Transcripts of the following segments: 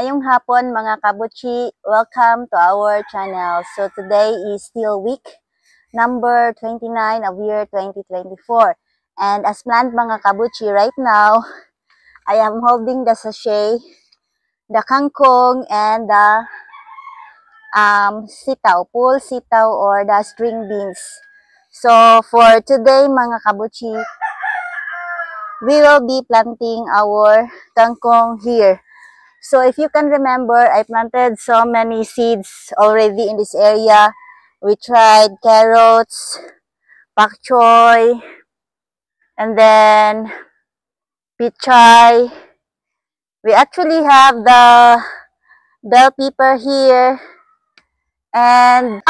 Maayong hapon mga kabuchi, welcome to our channel. So today is still week number 29 of year 2024. And as planned mga kabuchi, right now, I am holding the sachet, the kangkong, and the sitaw, full sitaw or the string beans. So for today mga kabuchi, we will be planting our kangkong here. So if you can remember, I planted so many seeds already in this area. We tried carrots, pak choy, and then pichay. We actually have the bell pepper here. And,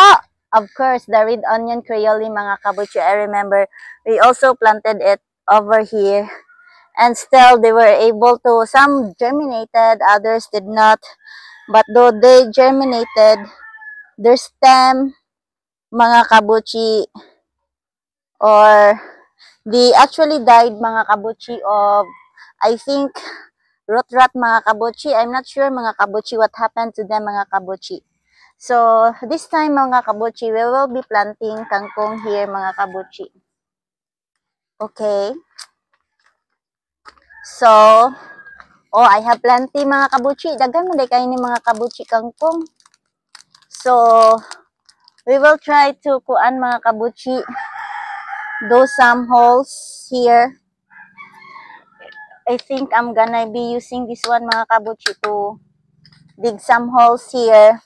of course, the red onion creole mga kabuchi. I remember we also planted it over here. And still, they were able to, some germinated, others did not. But though they germinated, their stem, mga kabuchi, or they actually died, mga kabuchi, of, I think, root rot, mga kabuchi. I'm not sure, mga kabuchi, what happened to them, mga kabuchi. So, this time, mga kabuchi, we will be planting kangkong here, mga kabuchi. Okay. So, I have plenty mga kabuchi. Daghan mo day kayo ni mga kabuchi kangkong. So, we will try to kuan mga kabuchi. Do some holes here. I think I'm gonna be using this one mga kabuchi to dig some holes here.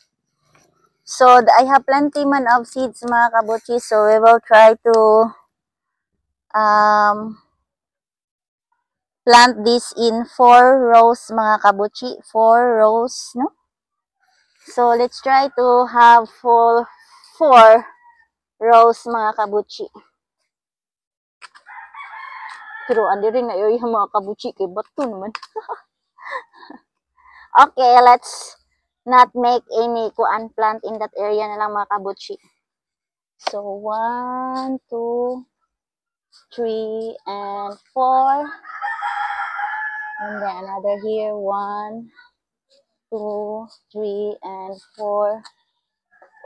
So, I have plenty man of seeds mga kabuchi. So, we will try to plant this in 4 rows mga kabuchi. 4 rows, no? So, let's try to have full 4 rows mga kabuchi. Pero andi rin na yung mga kabuchi kay bato naman. Okay, let's not make any kuan plant in that area na lang mga kabuchi. So, 1, 2, 3, and 4. And then another here, 1, 2, 3, and 4.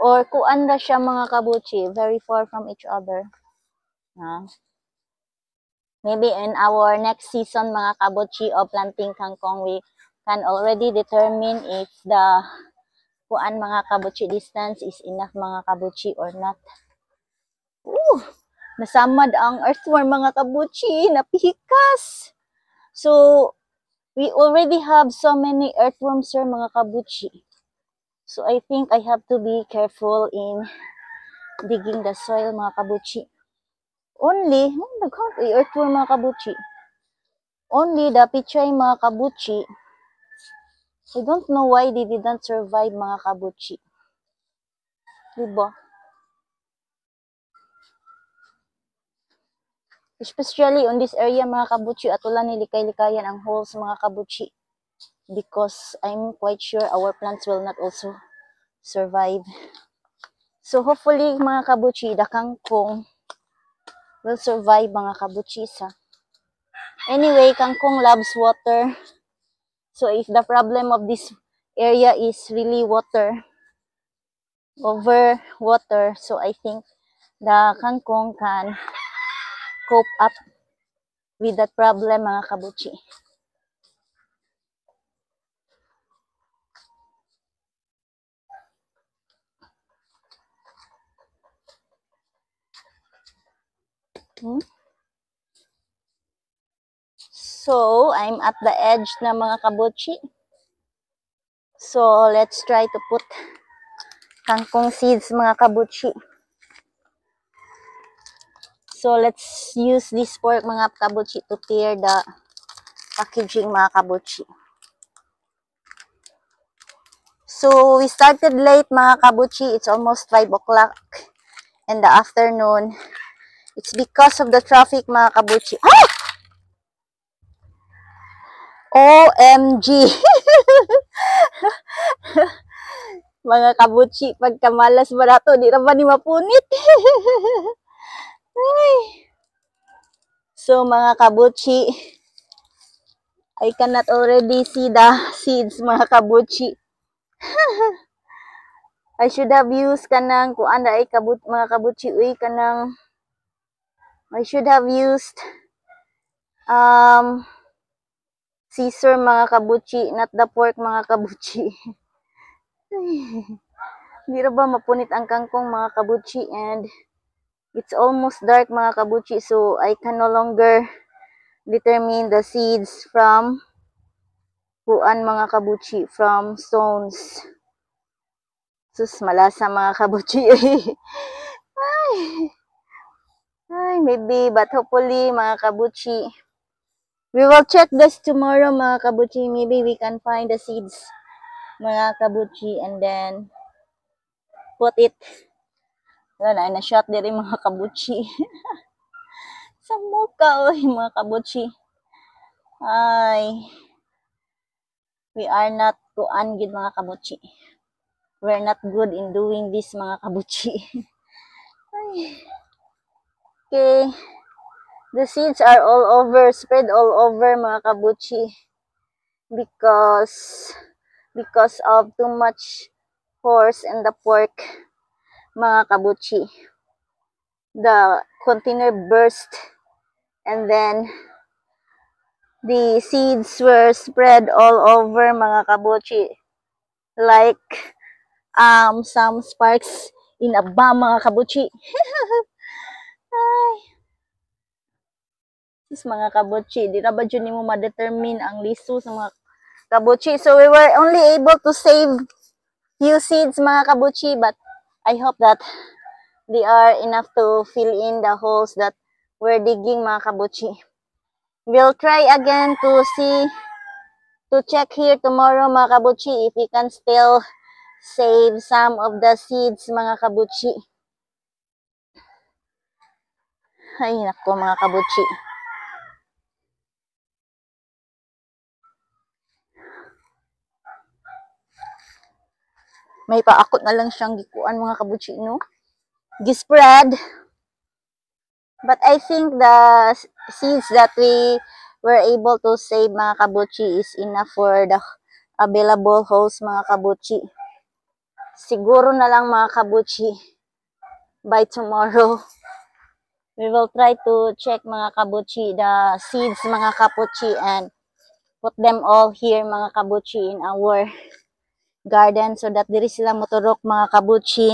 Or kuan na siya mga kabuchi, very far from each other. Maybe in our next season mga kabuchi of planting kangkong, we can already determine if the kuan mga kabuchi distance is enough mga kabuchi or not. Nasamad ang earthworm mga kabuchi, napihikas. So, we already have so many earthworms here mga kabuchi. So, I think I have to be careful in digging the soil mga kabuchi. Only, earthworm mga kabuchi. Only the pichay mga kabuchi. I don't know why they didn't survive mga kabuchi. Diba? Especially on this area mga kabuchi, at wala nilikay-likayan ang holes mga kabuchi. Because I'm quite sure our plants will not also survive. So hopefully mga kabuchi, the kangkong will survive mga kabuchi sa. Anyway, kangkong loves water. So if the problem of this area is really water, over water, so I think the kangkong can cope up with that problem mga kabuchi. So, I'm at the edge na mga kabuchi. So, let's try to put kangkong seeds mga kabuchi. So, let's use this fork mga kabuchi to tear the packaging mga kabuchi. So, we started late mga kabuchi. It's almost 5 o'clock in the afternoon. It's because of the traffic mga kabuchi. OMG! Mga kabuchi, pagkamalas ba nato, di na ba ni mapunit? So, mga kabuchi, I cannot already see the seeds, mga kabuchi. I should have used kanang kuan ay mga kabuchi uy kanang I should have used scissor, mga kabuchi, not the fork, mga kabuchi. Hindi ra ba mapunit ang kangkong, mga kabuchi, and it's almost dark, mga kabuchi, so I can no longer determine the seeds from kuan, mga kabuchi, from stones. Sus, malasa, mga kabuchi. Ay, maybe, but hopefully, mga kabuchi, we will check this tomorrow, mga kabuchi. Maybe we can find the seeds, mga kabuchi, and then put it. Wala na shot diri, mga kabuchi. Sa mukha, oy, mga kabuchi. Ay, we are not kuan gid, mga kabuchi. We're not good in doing this, mga kabuchi. Ay. Okay. The seeds are all over, spread all over, mga kabuchi. Because of too much horse and the pork, mga kabuchi. The container burst, and then the seeds were spread all over, mga kabuchi, like some sparks in a bomb, mga kabuchi. Ay. Sis, mga kabuchi, di na ba dyan mo ma-determine ang liso sa mga kabuchi? So we were only able to save few seeds, mga kabuchi, but I hope that they are enough to fill in the holes that we're digging, mga kabuchi. We'll try again to check here tomorrow, mga kabuchi, if we can still save some of the seeds, mga kabuchi. Ay, nako, mga kabuchi. May paakot na lang siyang gikuan, mga kabuchi, no? Gispread. But I think the seeds that we were able to save, mga kabuchi, is enough for the available holes, mga kabuchi. Siguro na lang, mga kabuchi, by tomorrow, we will try to check, mga kabuchi, the seeds, mga kabuchi, and put them all here, mga kabuchi, in our garden, so that diri sila moturok, mga kabuchi,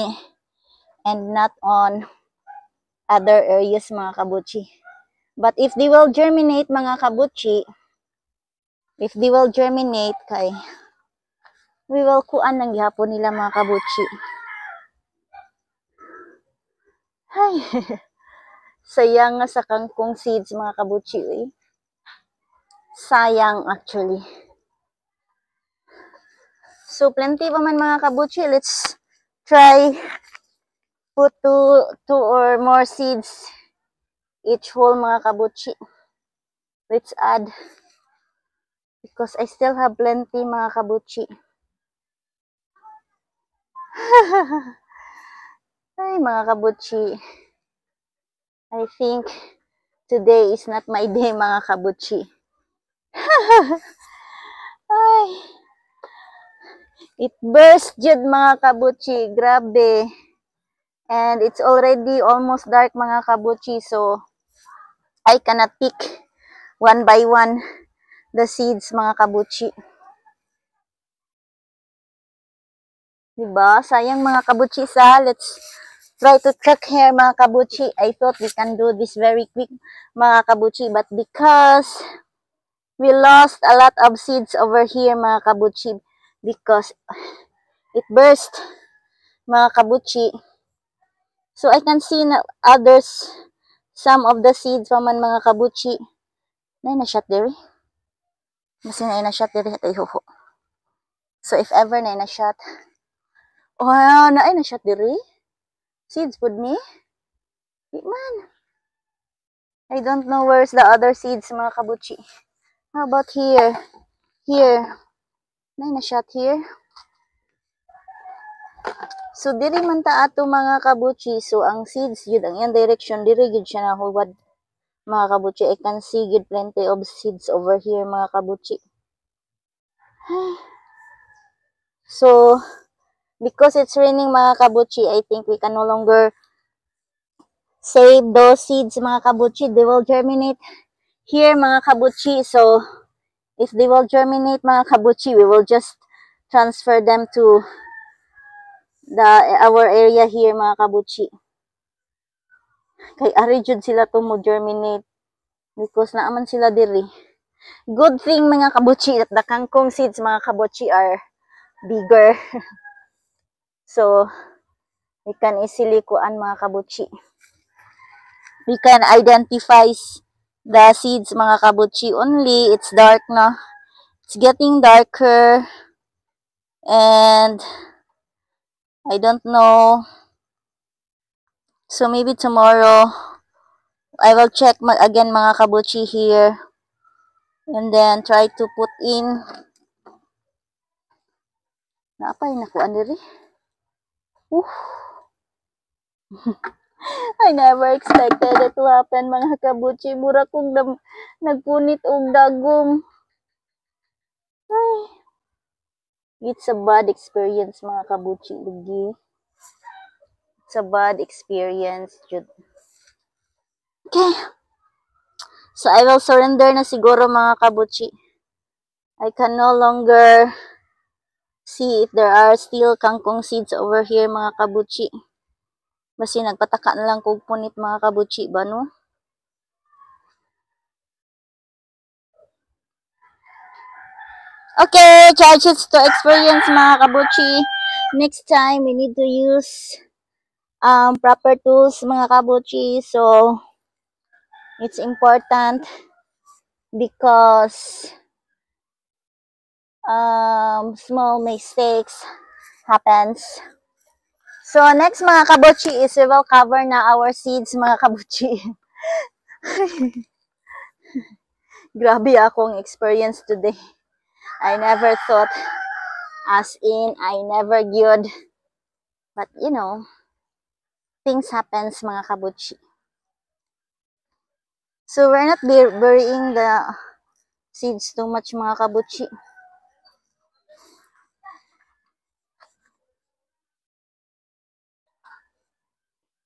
and not on other areas, mga kabuchi. But if they will germinate, mga kabuchi, kay we will kuan ng gihapon nila, mga kabuchi. Ay. Sayang nga sa kangkong seeds, mga kabuchi, eh. Sayang, actually. So plenty pa man, mga kabuchi. Let's try put two or more seeds each hole, mga kabuchi. Let's add, because I still have plenty, mga kabuchi. Ay, mga kabuchi, I think today is not my day, mga kabuchi. Ay, it burst jud, mga kabuchi. Grabe. And it's already almost dark, mga kabuchi, so I cannot pick one by one the seeds, mga kabuchi. Diba? Sayang, mga kabuchi, let's try to check here, mga kabuchi. I thought we can do this very quick, mga kabuchi, but because we lost a lot of seeds over here, mga kabuchi, because it burst, mga kabuchi. So I can see na others, some of the seeds pa man, mga kabuchi. Na-shot diri. Mas na-shot diri kay huho. So if ever na-shot, oh, na-shot diri. Seeds pud ni. Di man. I don't know where's the other seeds, mga kabuchi. How about here? Here. Na-shot here. So diri man ta ato, mga kabuchi. So ang seeds yun, ang yan direction, diri yun siya nahuwad. mga kabuchi. I can see good plenty of seeds over here, mga kabuchi. So, because it's raining, mga kabuchi, I think we can no longer save those seeds, mga kabuchi. They will germinate here, mga kabuchi. So, if they will germinate, mga kabuchi, we will just transfer them to our area here, mga kabuchi. Kay ari jud sila to mo germinate because naaman sila diri. Good thing, mga kabuchi, that the kangkong seeds, mga kabuchi, are bigger. So, we can easily kuan, mga kabuchi. We can identify the seeds, mga kabuchi. Only it's dark na. It's getting darker. And I don't know. So, maybe tomorrow, I will check again, mga kabuchi, here. And then, try to put in. Napay nakuan diri. I never expected it to happen, mga kabuchi. Mura kong nagpunit og dagom. Ay. It's a bad experience, mga kabuchi. Lagi. It's a bad experience. Okay. So, I will surrender na siguro, mga kabuchi. I can no longer see if there are still kangkong seeds over here, mga kabuchi. Basi nagpataka na lang kog punit, mga kabuchi ba, no? Okay, charges to experience, mga kabuchi. Next time, we need to use proper tools, mga kabuchi. So, it's important because small mistakes happens. So, next, mga kabuchi, is we will cover na our seeds, mga kabuchi. Grabe akong experience today. I never thought, as in, I never good. But, you know, things happens, mga kabuchi. So, we're not burying the seeds too much, mga kabuchi.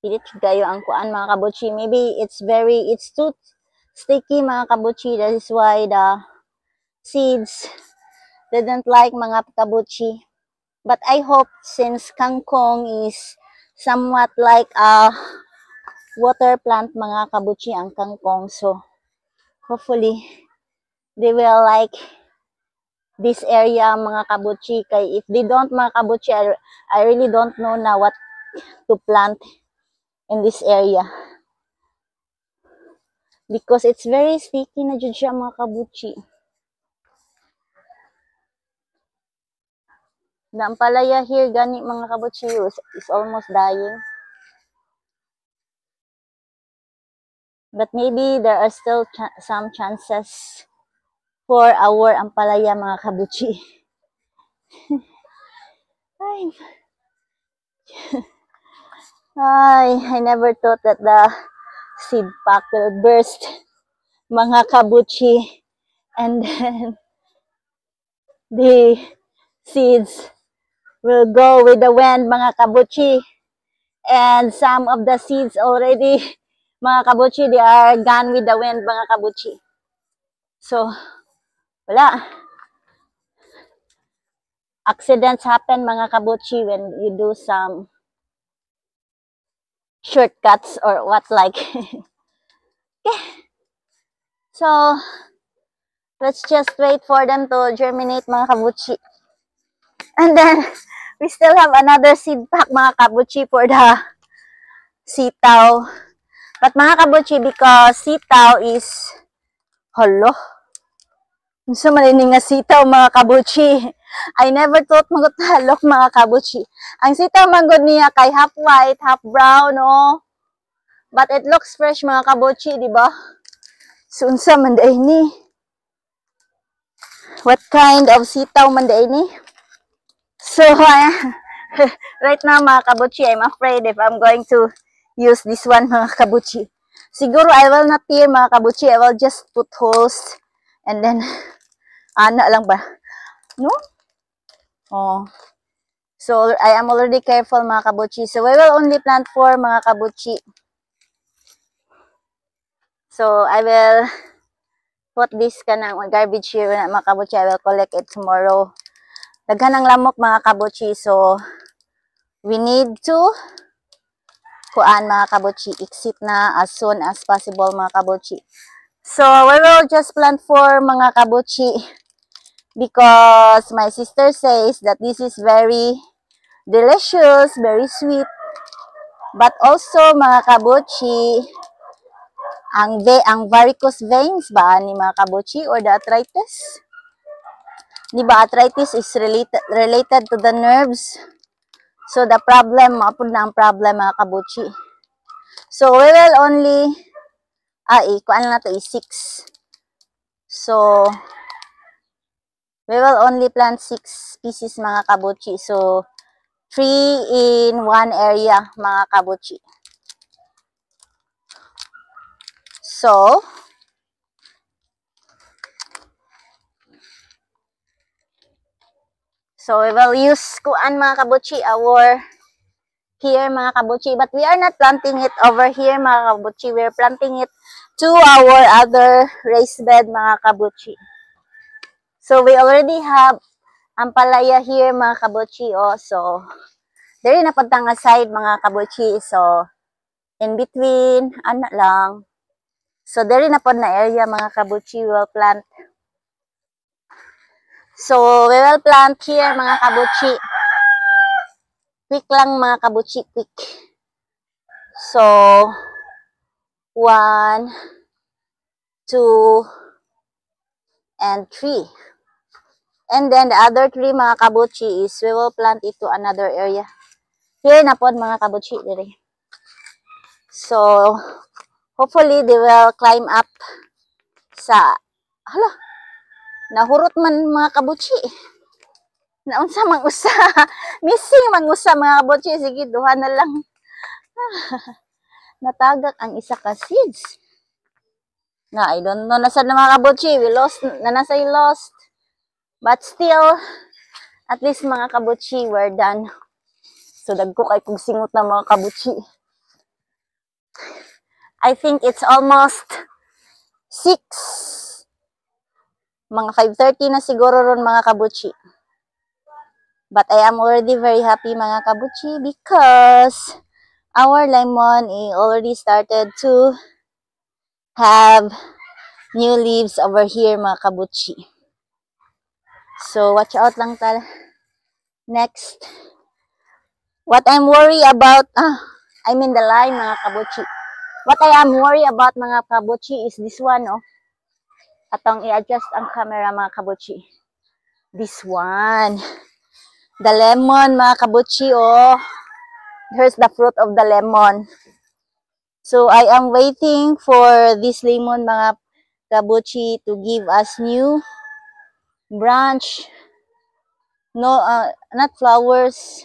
Pilit kayo ang kuan, mga kabuchi. Maybe it's too sticky, mga kabuchi. That is why the seeds didn't like, mga kabuchi. But I hope, since kangkong is somewhat like a water plant, mga kabuchi, ang kangkong. So, hopefully, they will like this area, mga kabuchi. Kay if they don't, mga kabuchi, I really don't know na what to plant in this area. Because it's very sticky na jud siya, mga kabuchi. The ampalaya here, gani, mga kabuchi, is almost dying. But maybe there are still some chances for our ampalaya, mga kabuchi. I never thought that the seed pack will burst, mga kabuchi. And then the seeds will go with the wind, mga kabuchi. And some of the seeds already, mga kabuchi, they are gone with the wind, mga kabuchi. So, wala. Accidents happen, mga kabuchi, when you do some shortcuts or what like. Okay. So, let's just wait for them to germinate, mga kabuchi. And then, we still have another seed pack, mga kabuchi, for the sitaw. But, mga kabuchi, because sitaw is, halo, so malining nga sitaw, mga kabuchi. I never thought magutalok, mga kabuchi. Ang sitaw manggod niya kay half white, half brown, oh. But it looks fresh, mga kabuchi, di ba? So, unsa man day ni? What kind of sitaw man day ni? So, right now, mga kabuchi, I'm afraid if I'm going to use this one, mga kabuchi. Siguro I will not tear mga kabuchi. I will just put holes and then ana lang ba? No? Oh. So I am already careful mga kabuchi. So we will only plant 4 mga kabuchi. So I will put this kanang garbage here mga kabuchi. I will collect it tomorrow. Daghan ang lamok mga kabuchi. So we need to kuan mga kabuchi, exit na as soon as possible mga kabuchi. So we will just plant 4 mga kabuchi because my sister says that this is very delicious, very sweet. But also mga kabuchi, ang varicose veins ba ni mga kabuchi or the arthritis? Di ba arthritis is related to the nerves? So the problem, maapod na ang problem mga kabuchi. So we will only, kuan na to is 6. So we will only plant 6 pieces mga kabuchi. So 3 in 1 area mga kabuchi. So we will use kuan mga kabuchi our here mga kabuchi, but we are not planting it over here mga kabuchi. We are planting it to our other raised bed mga kabuchi. So we already have ampalaya here mga kabuchi. So there na pagtang aside mga kabuchi. So in between ana lang. So there na pod na area mga kabuchi we will plant. So we will plant here mga kabuchi. Quick lang mga kabuchi, quick. So 1, 2, and 3. And then the other 3 mga kabuchi is we will plant it to another area. Here na pod mga kabuchi dire. So hopefully they will climb up sa nahurot man mga kabuchi. Naunsa mang usa. Missing mang usa mga kabuchi. Sige, duha na lang. Natagak ang isa ka seeds. I don't know nasaan na mga kabuchi. We lost. Nanasay lost. But still, at least mga kabuchi, we're done. So, dagko kay kung singot na mga kabuchi. I think it's almost 6. Mga 5:30 na siguro ron mga kabuchi. But I am already very happy mga kabuchi because our lemon already started to have new leaves over here mga kabuchi. So watch out lang tal. Next. What I'm worried about, I mean the line mga kabuchi. What I am worried about mga kabuchi is this one, Atong i-adjust ang camera mga kabuchi. This one. The lemon mga kabuchi, Here's the fruit of the lemon. So I am waiting for this lemon mga kabuchi to give us new branch. No, not flowers,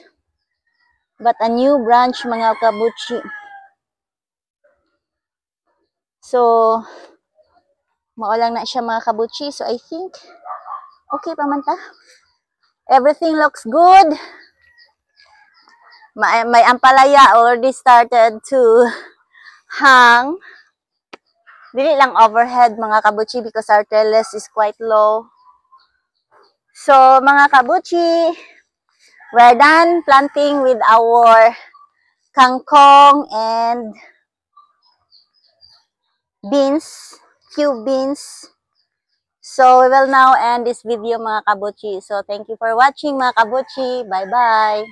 but a new branch mga kabuchi. So maulang na siya mga kabuchi. So I think okay pa man ta. Everything looks good. My ampalaya already started to hang. Dili lang overhead mga kabuchi because our trellis is quite low. So mga kabuchi, we're done planting with our kangkong and beans, few beans. So we will now end this video mga kabuchi. So thank you for watching mga kabuchi. Bye-bye.